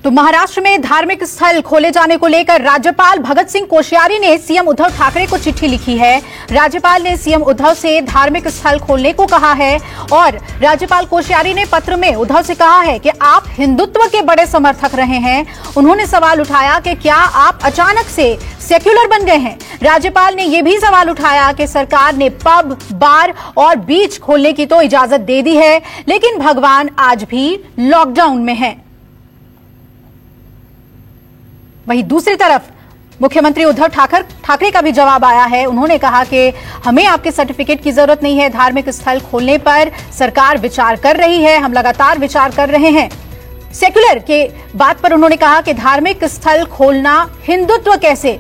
तो महाराष्ट्र में धार्मिक स्थल खोले जाने को लेकर राज्यपाल भगत सिंह कोश्यारी ने सीएम उद्धव ठाकरे को चिट्ठी लिखी है। राज्यपाल ने सीएम उद्धव से धार्मिक स्थल खोलने को कहा है और राज्यपाल कोश्यारी ने पत्र में उद्धव से कहा है कि आप हिंदुत्व के बड़े समर्थक रहे हैं। उन्होंने सवाल उठाया कि क्या आप अचानक से सेक्युलर बन गए हैं। राज्यपाल ने यह भी सवाल उठाया कि सरकार ने पब, बार और बीच खोलने की तो इजाजत दे दी है, लेकिन भगवान आज भी लॉकडाउन में है। वहीं दूसरी तरफ मुख्यमंत्री उद्धव ठाकरे का भी जवाब आया है। उन्होंने कहा कि हमें आपके सर्टिफिकेट की जरूरत नहीं है, धार्मिक स्थल खोलने पर सरकार विचार कर रही है, हम लगातार विचार कर रहे हैं। सेक्युलर के बात पर उन्होंने कहा कि धार्मिक स्थल खोलना हिंदुत्व कैसे।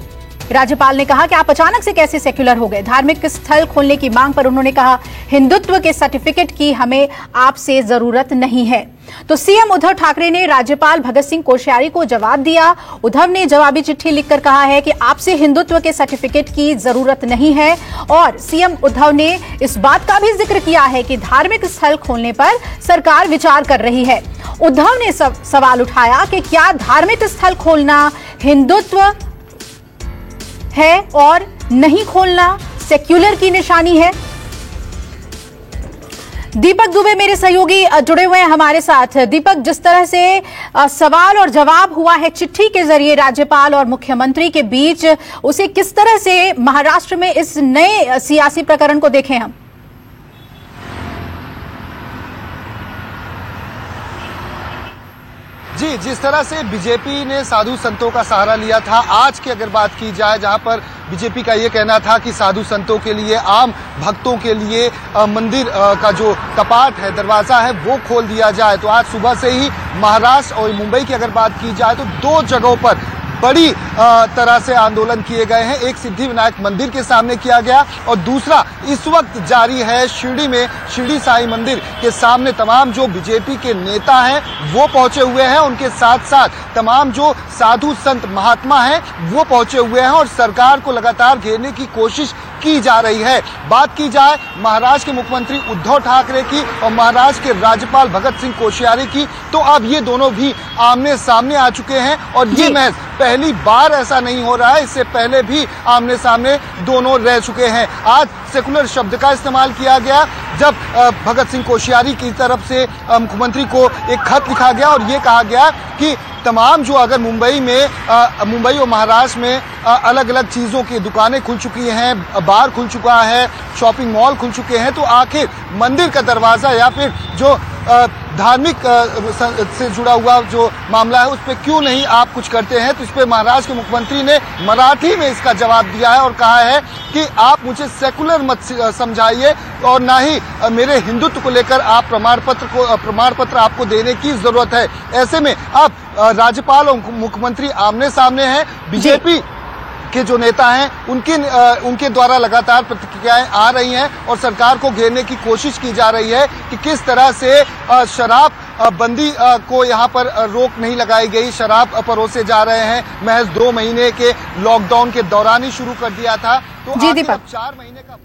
राज्यपाल ने कहा कि आप अचानक से कैसे सेक्युलर हो गए। धार्मिक स्थल खोलने की मांग पर उन्होंने कहा हिंदुत्व के सर्टिफिकेट की हमें आपसे जरूरत नहीं है। तो सीएम उद्धव ठाकरे ने राज्यपाल भगत सिंह कोश्यारी को जवाब दिया। उद्धव ने जवाबी चिट्ठी लिखकर कहा है कि आपसे हिंदुत्व के सर्टिफिकेट की जरूरत नहीं है और सीएम उद्धव ने इस बात का भी जिक्र किया है कि धार्मिक स्थल खोलने पर सरकार विचार कर रही है। उद्धव ने सवाल उठाया कि क्या धार्मिक स्थल खोलना हिंदुत्व है और नहीं खोलना सेक्युलर की निशानी है। दीपक दुबे मेरे सहयोगी जुड़े हुए हैं हमारे साथ। दीपक, जिस तरह से सवाल और जवाब हुआ है चिट्ठी के जरिए राज्यपाल और मुख्यमंत्री के बीच, उसे किस तरह से महाराष्ट्र में इस नए सियासी प्रकरण को देखें हम? जी, जिस तरह से बीजेपी ने साधु संतों का सहारा लिया था, आज की अगर बात की जाए जहां पर बीजेपी का ये कहना था कि साधु संतों के लिए, आम भक्तों के लिए मंदिर का जो कपाट है, दरवाजा है, वो खोल दिया जाए, तो आज सुबह से ही महाराष्ट्र और मुंबई की अगर बात की जाए तो दो जगहों पर बड़ी तरह से आंदोलन किए गए हैं। एक सिद्धि विनायक मंदिर के सामने किया गया और दूसरा इस वक्त जारी है शिरडी में, शिरडी साईं मंदिर के सामने तमाम जो बीजेपी के नेता हैं वो पहुंचे हुए हैं। उनके साथ साथ तमाम जो साधु संत महात्मा हैं वो पहुंचे हुए हैं और सरकार को लगातार घेरने की कोशिश की जा रही है। बात की जाए महाराष्ट्र के मुख्यमंत्री उद्धव ठाकरे की और महाराष्ट्र के राज्यपाल भगत सिंह कोश्यारी की, तो अब ये दोनों भी आमने सामने आ चुके हैं और ये महज पहली बार ऐसा नहीं हो रहा है, इससे पहले भी आमने सामने दोनों रह चुके हैं। आज सेकुलर शब्द का इस्तेमाल किया गया जब भगत सिंह कोश्यारी की तरफ से मुख्यमंत्री को एक खत लिखा गया और ये कहा गया कि तमाम जो अगर मुंबई और महाराष्ट्र में अलग अलग चीज़ों की दुकानें खुल चुकी हैं, बार खुल चुका है, शॉपिंग मॉल खुल चुके हैं, तो आखिर मंदिर का दरवाज़ा या फिर जो धार्मिक से जुड़ा हुआ जो मामला है उस पर क्यों नहीं आप कुछ करते हैं। तो इस पर महाराष्ट्र के मुख्यमंत्री ने मराठी में इसका जवाब दिया है और कहा है कि आप मुझे सेकुलर मत समझाइए और ना ही मेरे हिंदुत्व को लेकर आप प्रमाण पत्र आपको देने की जरूरत है। ऐसे में अब राज्यपाल और मुख्यमंत्री आमने सामने हैं। बीजेपी के जो नेता हैं उनके द्वारा लगातार प्रतिक्रियाएं आ रही हैं और सरकार को घेरने की कोशिश की जा रही है कि किस तरह से शराब बंदी को यहाँ पर रोक नहीं लगाई गई। शराब परोसे जा रहे हैं, महज 2 महीने के लॉकडाउन के दौरान ही शुरू कर दिया था, तो जी दीपक 4 महीने का।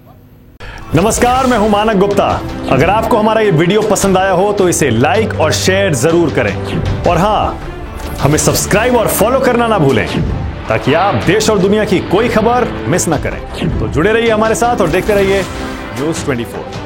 नमस्कार, मैं हूं मानक गुप्ता। अगर आपको हमारा ये वीडियो पसंद आया हो तो इसे लाइक और शेयर जरूर करें और हाँ, हमें सब्सक्राइब और फॉलो करना ना भूलें ताकि आप देश और दुनिया की कोई खबर मिस ना करें। तो जुड़े रहिए हमारे साथ और देखते रहिए न्यूज़ 24।